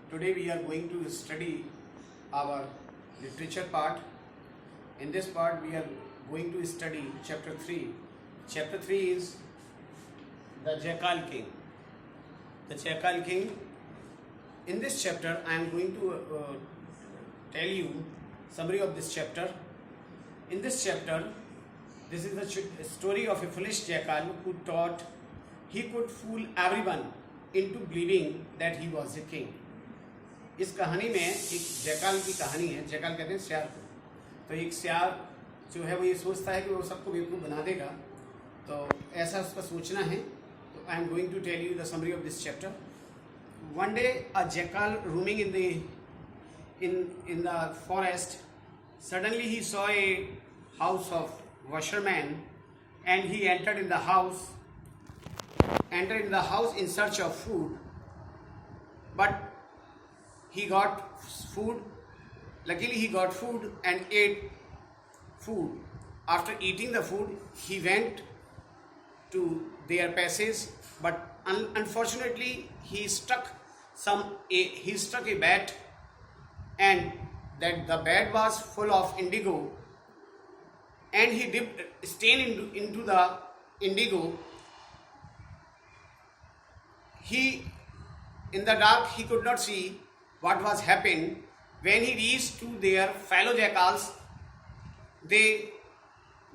Today we are going to study our literature part. In this part we are going to study chapter 3. Chapter 3 is the Jackal King. The Jackal King. In this chapter I am going to tell you summary of this chapter. In this chapter, this is the story of a foolish jackal who thought he could fool everyone into believing that he was a king. इस कहानी में एक jackal की कहानी है. Jackal कहते हैं सियार को. तो एक सियार जो है वो ये सोचता है कि वो सबको बेवकूफ़ बना देगा. तो ऐसा उसका सोचना है. तो I am going to tell you the summary of this chapter. One day a jackal roaming in the forest, suddenly he saw a house of washerman, and he entered in the house in search of food. But he got food. Luckily he got food and ate food. After eating the food, he went to their passage, but unfortunately he struck a bat, and that the bat was full of indigo, and he dipped stain into the indigo. In the dark he could not see what was happening. When he reached to their fellow jackals, they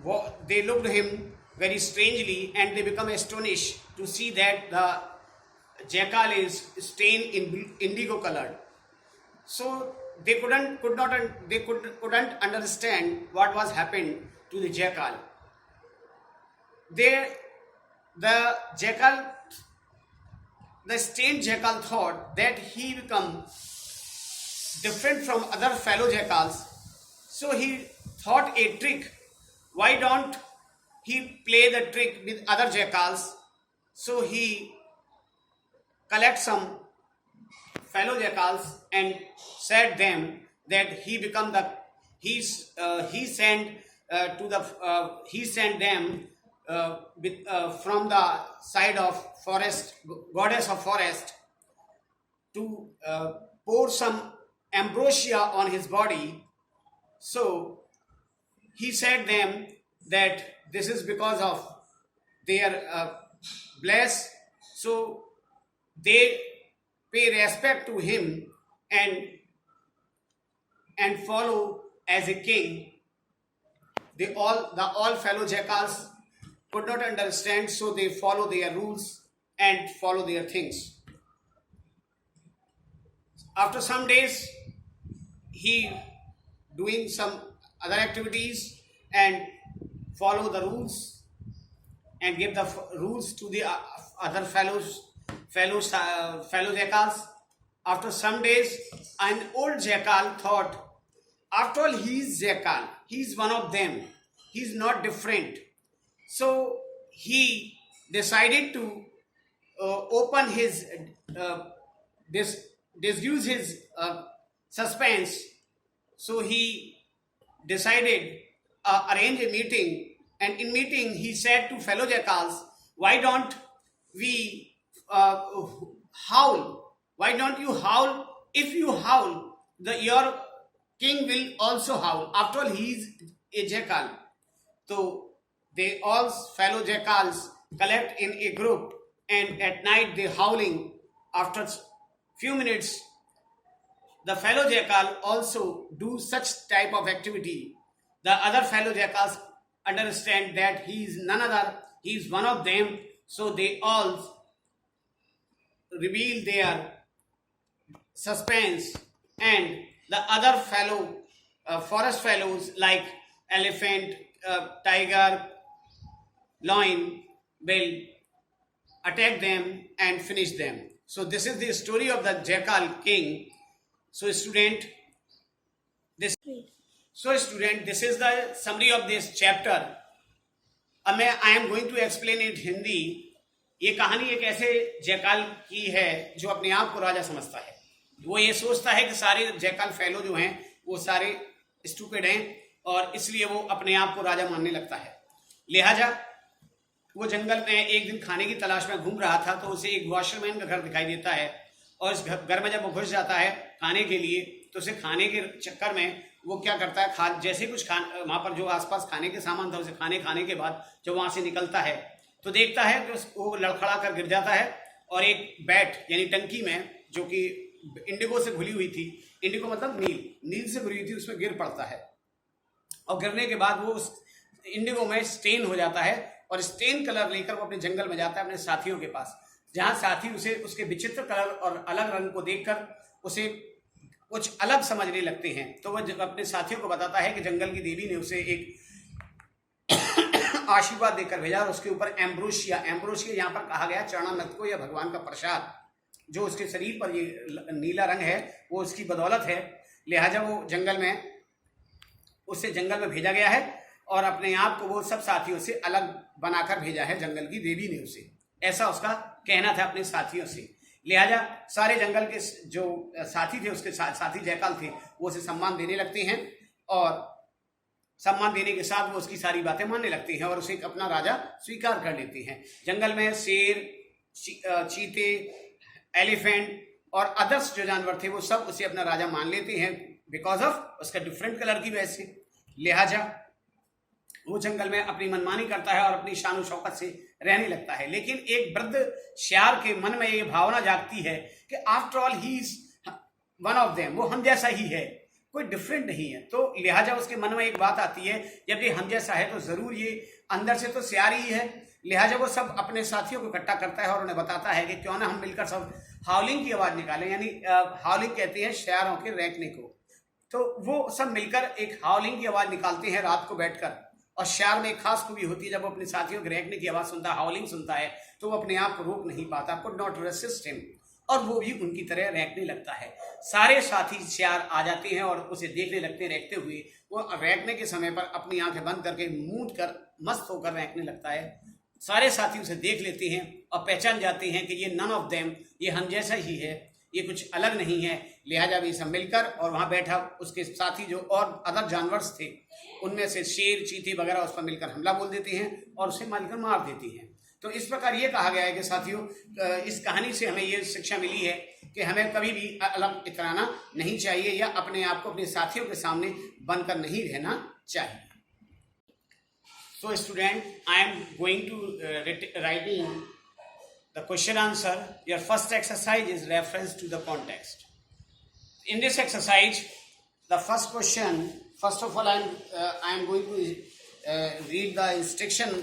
looked at him very strangely, and they become astonished to see that the jackal is stained in indigo colored. So they couldn't understand what was happening to the jackal. The stained jackal thought that he become different from other fellow jackals. So he thought a trick. Why don't he play the trick with other jackals? So he collect some fellow jackals and said them that he sent them from the side of forest, goddess of forest, to pour some ambrosia on his body. So he said them that this is because of their bless. So they pay respect to him and follow as a king. All fellow jackals could not understand, so they follow their rules and follow their things. After some days, he doing some other activities and follow the rules and give the rules to the other fellow jackals. After some days, an old jackal thought, after all, he is jackal. He is one of them. He is not different. So he decided to open his disuse his suspense. So he decided arrange a meeting, and in meeting he said to fellow jackals, why don't we howl? Why don't you howl? If you howl, your king will also howl. After all, he is a jackal. So they all fellow jackals collect in a group, and at night they howling. After few minutes, the fellow jackal also do such type of activity. The other fellow jackals understand that he is none other, he is one of them. So they all reveal their suspense, and the other fellow forest fellows like elephant, tiger, lion will attack them and finish them. So this is the story of the Jackal King. So student, this is the summary of this chapter. अब I am going to explain it Hindi. ये कहानी एक ऐसे jackal की है जो अपने आप को राजा समझता है. वो ये सोचता है कि सारे जैकाल फेलो जो हैं वो सारे स्टूपिड हैं, और इसलिए वो अपने आप को राजा मानने लगता है. लिहाजा वो जंगल में एक दिन खाने की तलाश में घूम रहा था, तो उसे एक वॉशरमैन का घर दिखाई देता है, और इस घर में जब वो घुस जाता है खाने के लिए, तो उसे खाने के चक्कर में वो क्या करता है, जैसे कुछ वहां पर जो आसपास खाने के सामान था उसे खाने के बाद जब वहां से निकलता है तो देखता है कि वो लड़खड़ा कर गिर जाता है और एक बैट यानी टंकी में जो कि इंडिगो से घुली हुई थी, इंडिगो मतलब नील से घुली हुई थी, उसमें गिर पड़ता है और गिरने के बाद वो उस इंडिगो में स्टेन हो जाता है और स्टेन कलर लेकर वो अपने जंगल में जाता है अपने साथियों के पास, जहां साथी उसे उसके विचित्र कलर और अलग रंग को देखकर उसे कुछ अलग समझने लगते हैं। तो वह अपने साथियों को बताता है कि जंगल की देवी ने उसे एक आशीर्वाद देकर भेजा और उसके ऊपर एम्ब्रोशिया यहाँ पर कहा गया चरणामृत को या भगवान का प्रसाद, जो उसके शरीर पर ये नीला रंग है वो उसकी बदौलत है, लिहाजा वो जंगल में भेजा गया है और अपने आप को वो सब साथियों से अलग बनाकर भेजा है जंगल की देवी ने उसे, ऐसा उसका कहना था अपने साथियों से। लिहाजा सारे जंगल के जो साथी थे, उसके साथी जयकाल थे, वो उसे सम्मान देने लगते हैं और सम्मान देने के साथ वो उसकी सारी बातें मानने लगते हैं और उसे अपना राजा स्वीकार कर लेते हैं। जंगल में शेर, चीते, एलिफेंट और अदर्स जो जानवर थे वो सब उसे अपना राजा मान लेते हैं बिकॉज ऑफ उसका डिफरेंट कलर की वजह से। लिहाजा वो जंगल में अपनी मनमानी करता है और अपनी शान शौकत से रहने लगता है। लेकिन एक वृद्ध श्यार के मन में ये भावना जागती है कि after all he is one of them, वो हम जैसा ही है, कोई डिफरेंट नहीं है। तो लिहाजा उसके मन में एक बात आती है, जब ये हम जैसा है तो जरूर ये अंदर से तो श्यार ही है। लिहाजा वो सब अपने साथियों को इकट्ठा करता है और उन्हें बताता है कि क्यों ना हम मिलकर सब हाउलिंग की आवाज निकालें, यानी हाउलिंग कहते हैं श्यारों के रैंकने को। तो वो सब मिलकर एक हाउलिंग की आवाज निकालते हैं रात को बैठकर, और श्यार में एक खास खूबी होती है, जब वो अपने साथियों के रैंकने की आवाज सुनता है, हाउलिंग सुनता है, तो वो अपने आप को रोक नहीं पाता, कुड नॉट रेसिस्ट हिम, और वो भी उनकी तरह रैंकने लगता है। सारे साथी श्यार आ जाते हैं और उसे देखने लगते हैं रैंकते हुए। वो रैंकने के समय पर अपनी आंखें बंद करके मूंद कर मस्त होकर रैंकने लगता है। सारे साथी उसे देख लेते हैं और पहचान जाते हैं कि ये नन ऑफ देम, ये हम जैसा ही है, ये कुछ अलग नहीं है। लिहाजा भी सब मिलकर और वहां बैठा उसके साथी जो और अदर जानवर थे, उनमें से शेर, चीते वगैरह उस पर मिलकर हमला बोल देते हैं और उसे मारकर मार देती हैं। तो इस प्रकार ये कहा गया है कि साथियों, इस कहानी से हमें ये शिक्षा मिली है कि हमें कभी भी अलग इतराना नहीं चाहिए या अपने आप को अपने साथियों के सामने बनकर नहीं रहना चाहिए। So student, I am going to writing the question answer. Your first exercise is reference to the context. In this exercise, the first question, first of all, I am going to read the instruction.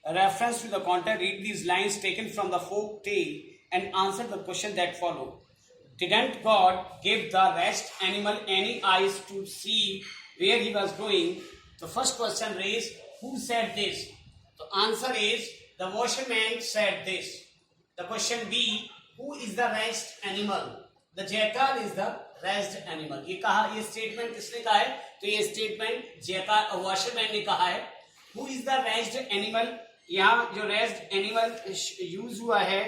Reference to the context. Read these lines taken from the folk tale and answer the question that follow. Didn't God give the rest animal any eyes to see where he was going? The first question is, who said this? The answer is, the washerman said this. The question B, who is the rest animal? The jackal is the rest animal. ये कहा, ये statement किसने कहा है? तो ये statement jackal washerman ने कहा है। Who is the rest animal? यहाँ जो रेस्ट एनिमल यूज हुआ है,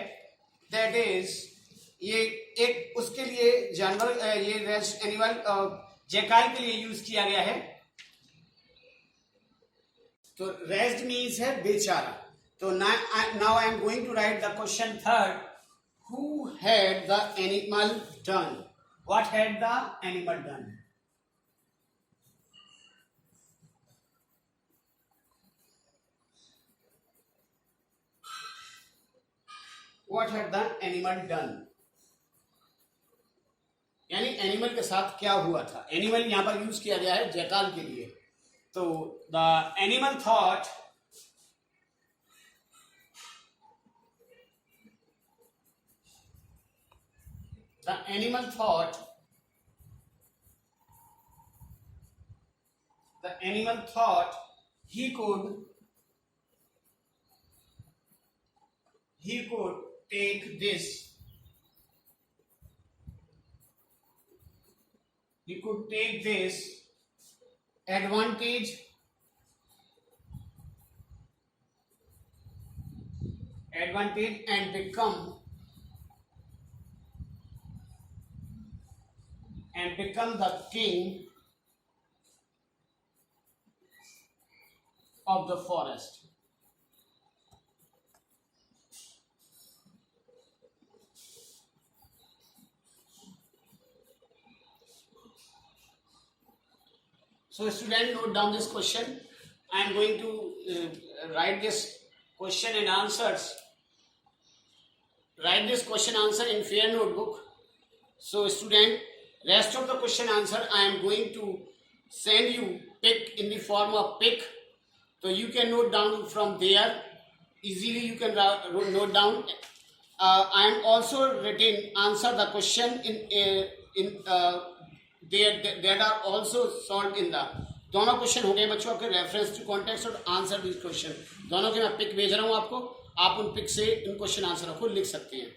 दैट इज, ये एक उसके लिए जानवर, ये रेस्ट एनिमल जैकाल के लिए यूज किया गया है। तो रेस्ट मीन्स है बेचारा। तो now I am going to write the question third, who had the animal done? What had the animal done? What had the animal done? यानी एनिमल के साथ क्या हुआ था। एनिमल यहां पर यूज किया गया है जैकाल के लिए। तो the animal thought, the animal thought, the animal thought he could take this, he could take this advantage and become the king of the forest. So student, note down this question. I am going to write this question and answers. Write this question answer in fair notebook. So student, rest of the question answer I am going to send you pic in the form of pic. So you can note down from there. Easily you can note down. I am also written answer the question in that are also solved in the. दोनों question हो गए बच्चों आपके reference to context और answer this question दोनों के मैं pick भेज रहा हूँ आपको. आप उन पिक से इन क्वेश्चन आंसर को लिख सकते हैं.